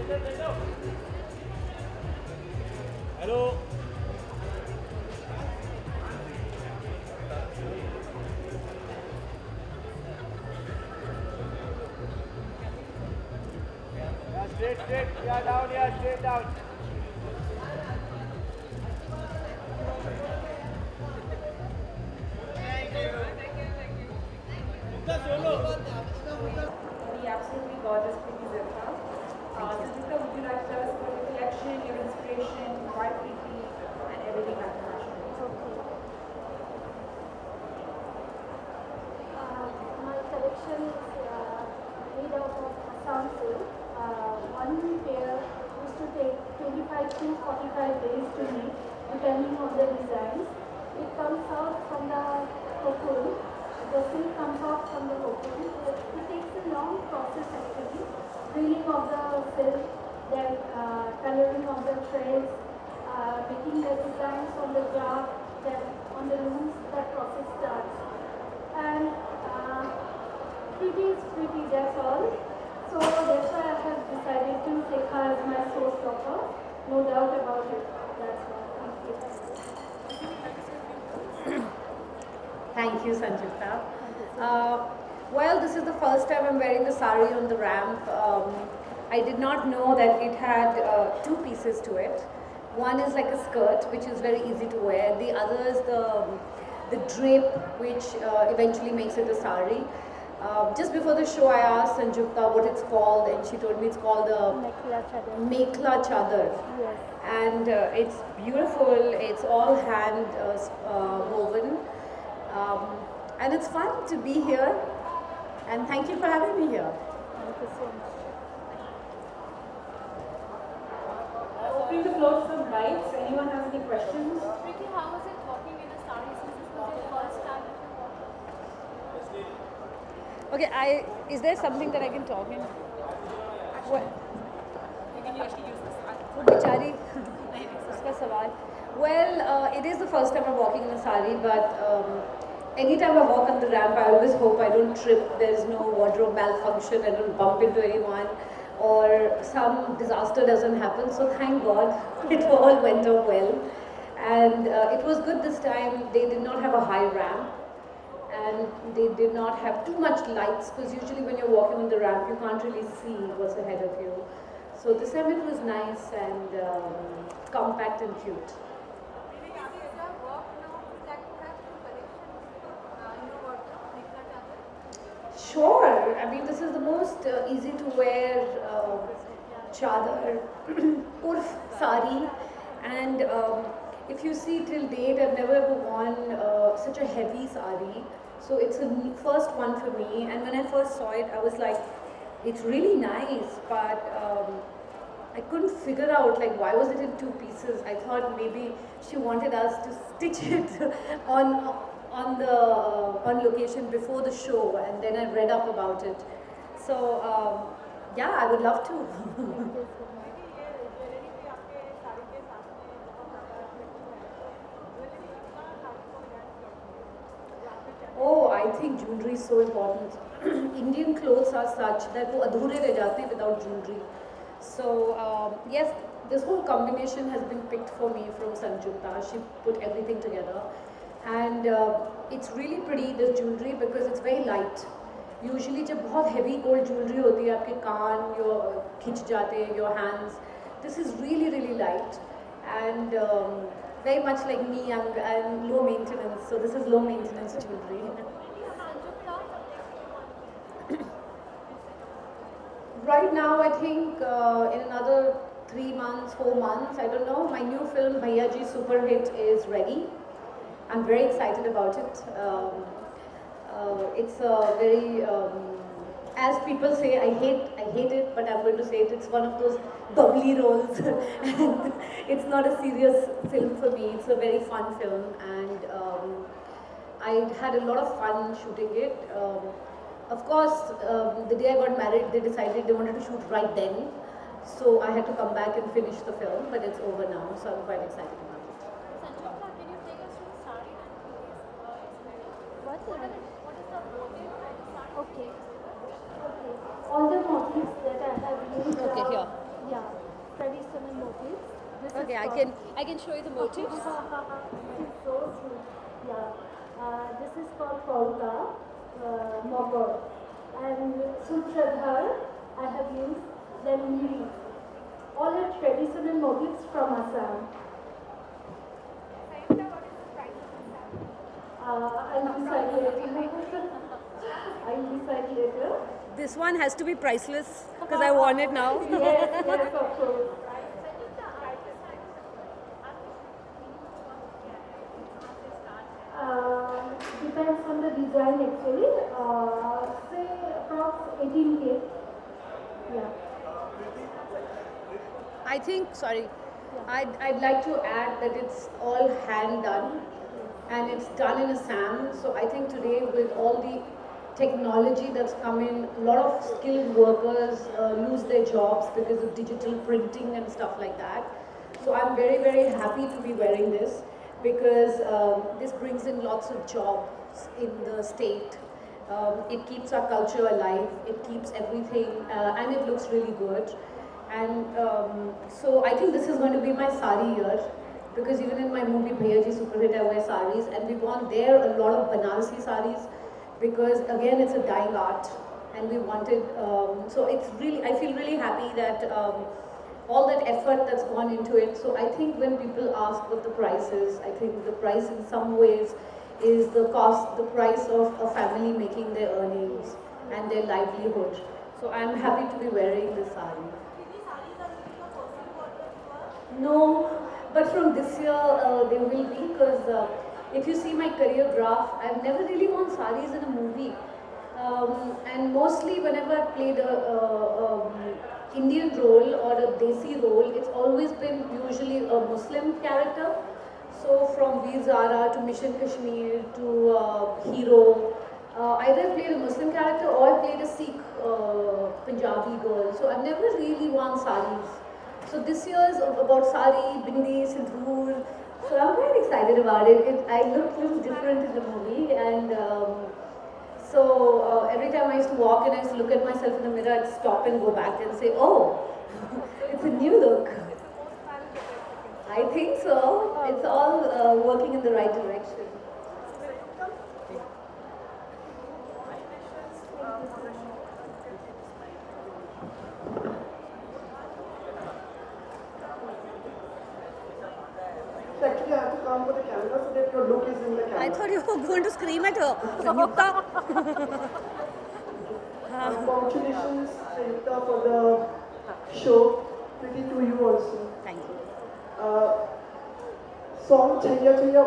Hello. Yeah, straight. Yeah, down. Yeah, straight down. The absolutely gorgeous Preity Zinta. Sanjukta, would you like to tell us about your collection, your inspiration, why Preity, and everything like that? My collection is made out of Assam silk. One pair used to take 25 to 45 days to make, depending on the designs. It comes out from the cocoon. The silk comes out from the cocoon. It takes a long process actually. Drilling of the silk, then coloring of the threads, making the designs on the jar, then on the looms, that process starts. And pretty is pretty, that's all. So that's why I have decided to take her as my showstopper. No doubt about it. That's all. Thank you. Thank you, Sanjukta. Well, this is the first time I'm wearing the sari on the ramp. I did not know that it had two pieces to it. One is like a skirt, which is very easy to wear. The other is the drape, which eventually makes it a sari. Just before the show, I asked Sanjukta what it's called, and she told me it's called Mekla Chadar. Yes. And it's beautiful. It's all hand woven. And it's fun to be here, and thank you for having me here. Thank you so much. Opening the floor to some bites. Anyone has any questions? Preity, how was it walking in a sari since this was your first time that you walked? Okay, is there something that I can talk in? What? वो बेचारी उसका सवाल. Well, it is the first time I'm walking in a sari, but anytime I walk on the ramp, I always hope I don't trip. There's no wardrobe malfunction. I don't bump into anyone, or some disaster doesn't happen. So thank God, it all went off well, and it was good this time. They did not have a high ramp, and they did not have too much lights, because usually when you're walking on the ramp, you can't really see what's ahead of you. So this time it was nice and compact and cute. Sure. I mean, this is the most easy to wear chadar or sari, and if you see till date, I've never ever worn such a heavy sari. So it's a first one for me. And when I first saw it, I was like, it's really nice, but I couldn't figure out like why was it in two pieces. I thought maybe she wanted us to stitch it on location before the show, and then I read up about it. So yeah, I would love to. Oh, I think jewelry is so important. Indian clothes are such that वो अधूरे रह जाते हैं without jewelry. So yes, this whole combination has been picked for me from Sanjukta. She put everything together, and it's really pretty, this jewelry, because it's very light. Usually जब बहुत heavy gold jewelry होती है, आपके कान खिंच जाते हैं, your hands. This is really really light, and very much like me, I'm low maintenance, so this is low maintenance jewelry. Right now, I think in another 3 months, 4 months, I don't know, my new film Bhaiya Ji Super Hit is ready. I'm very excited about it. It's a very, as people say, I hate it, but I'm going to say it. It's one of those bubbly roles. And it's not a serious film for me. It's a very fun film, and I had a lot of fun shooting it. Of course, the day I got married, they decided they wanted to shoot right then. So I had to come back and finish the film, but it's over now, so I'm quite excited about it. Sanjukta, can you take us to the sari and please? What What is the motive of the sari? Okay. All the motifs that I have used Okay, here. Yeah, traditional motifs. This Okay, is I can show you the motifs. This is so sweet. Yeah, this is called polka, mogor, and sutradhar. I have used then miri. All are traditional motifs from Assam. Sayonara, what is the price of this sample? I'll decide later. I'll decide later. This one has to be priceless because I want it now. Yes, yes, of course. Sanjukta, Depends on the design actually. Say approx 18K. Yeah. I think, sorry, I'd like to add that it's all hand done and it's done in Assam. So I think today with all the technology that's come in, a lot of skilled workers lose their jobs because of digital printing and stuff like that. So I'm very, very happy to be wearing this because this brings in lots of jobs in the state. It keeps our culture alive, it keeps everything, and it looks really good. And so I think this is going to be my sari year because even in my movie Bhayaji Super Hit I wear saris, and we want there a lot of Banarasi saris because again it's a dying art and we wanted, so it's really, I feel really happy that all that effort that's gone into it. So I think when people ask what the price is, I think the price in some ways is the cost, the price of a family making their earnings and their livelihood. So I'm happy to be wearing this sari. No, but from this year they will be because if you see my career graph, I've never really worn saris in a movie. And mostly whenever I played a Indian role or a Desi role, it's always been usually a Muslim character. So from Veer Zara to Mission Kashmir to Hero, either I played a Muslim character or I played a Sikh Punjabi girl. So I've never really worn saris. So this year is about sari, bindi, sindoor. So I'm quite excited about it. I look a little different in the movie, and so every time I used to walk and I used to look at myself in the mirror, I'd stop and go back and say, "Oh, it's a new look." I think so. It's all working in the right direction. Actually, I have to come for the camera so that your look is in the camera. I thought you were going to scream at her. Sanjukta. Congratulations, Sanjukta, for the show. Pretty to you also. Thank you. Song Chaya Chaya,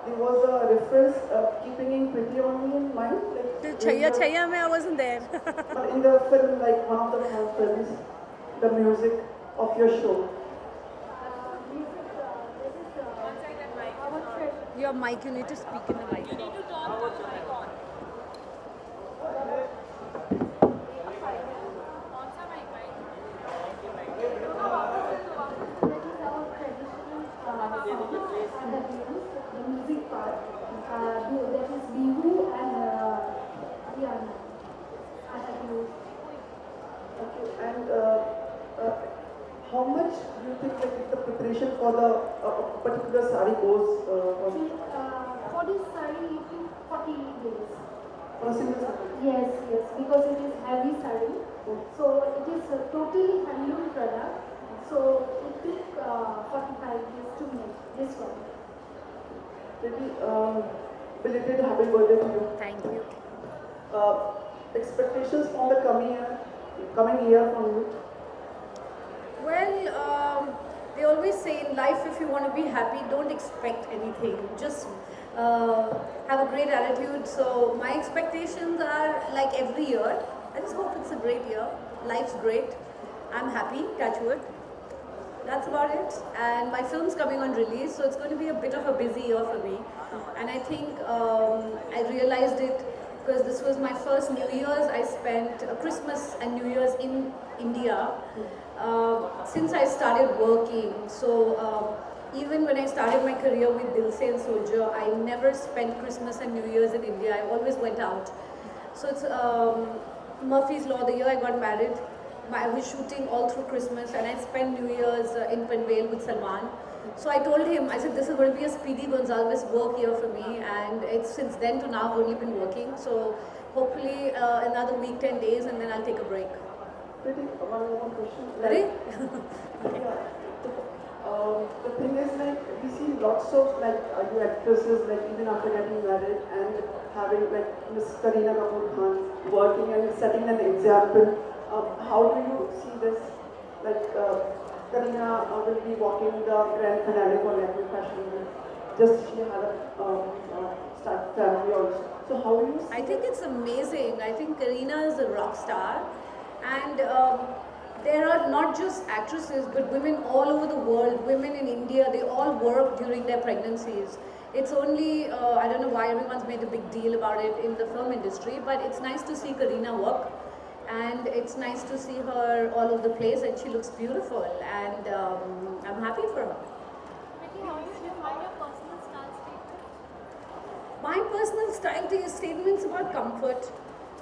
there was a reference keeping in Pretty only in mind. Like Chaya Chaya, I wasn't there. but in the film, like one of the films, the music of your show. Your mic, you need to speak in the mic. The music part. That is Bihu and Rihanna. I have used. Okay, and how much do you think like the preparation for the particular sari goes See, for this saree, it took 40 days. for a single sari? Yes, yes, because it is heavy saree. So it is a totally handloom product. So it took 45 days to make this one. Maybe belated happy birthday to you. Thank you. Expectations from the coming year from you? Well, they always say in life, if you want to be happy, don't expect anything. Just have a great attitude. So my expectations are like every year. I just hope it's a great year. Life's great. I'm happy, touch wood. That's about it. And my film's coming on release, so it's going to be a bit of a busy year for me. And I think I realized it because this was my first New Year's. I spent Christmas and New Year's in India since I started working. So even when I started my career with Dil Se and Soldier, I never spent Christmas and New Year's in India. I always went out. So it's Murphy's Law, the year I got married. I was shooting all through Christmas, and I spent New Year's in Panvel with Salman. So I told him, I said, this is going to be a Speedy Gonzalez work year for me, and it's since then to now I've only been working. So hopefully another week, 10 days, and then I'll take a break. Preity, one more question. Ready? Yeah. The thing is, like, we see lots of like you actresses, like even after getting married and having like Miss Kareena Kapoor Khan working and setting an example. How do you see this? Like Kareena will be walking the grand finale for Lakme Fashion Week. Just she had a start family also. So how do you see? I think it's amazing. I think Kareena is a rock star, and there are not just actresses, but women all over the world, women in India, they all work during their pregnancies. It's only, I don't know why everyone's made a big deal about it in the film industry, but it's nice to see Kareena work, and it's nice to see her all over the place, and she looks beautiful, and I'm happy for her. Preity, how do you define your personal style statement? My personal style statements about comfort.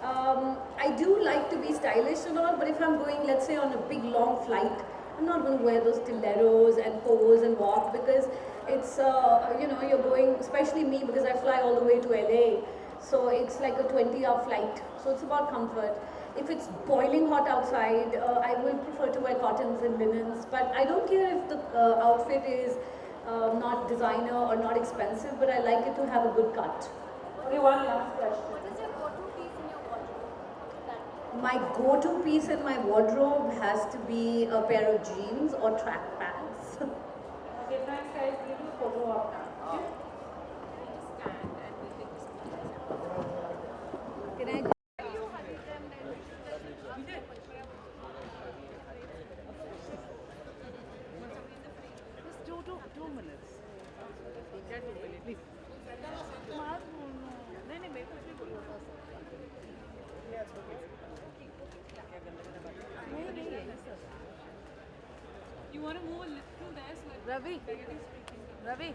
I do like to be stylish and all, but if I'm going, let's say, on a big long flight, I'm not going to wear those stilettos and pose and walk, because it's, you know, you're going, especially me, because I fly all the way to LA, so it's like a 20-hour flight, so it's about comfort. If it's boiling hot outside, I will prefer to wear cottons and linens, but I don't care if the outfit is not designer or not expensive, but I like it to have a good cut. Okay, one last question. What is your go-to piece in your wardrobe? My go-to piece in my wardrobe has to be a pair of jeans or track pants. Okay, thanks guys. We'll do a photo op now. Okay? Can I? Just 2 minutes. That would be please. नहीं नहीं मेरे कुछ नहीं बोलो नहीं नहीं sir You want to move a little there so that Ravi. Preity is speaking. Ravi.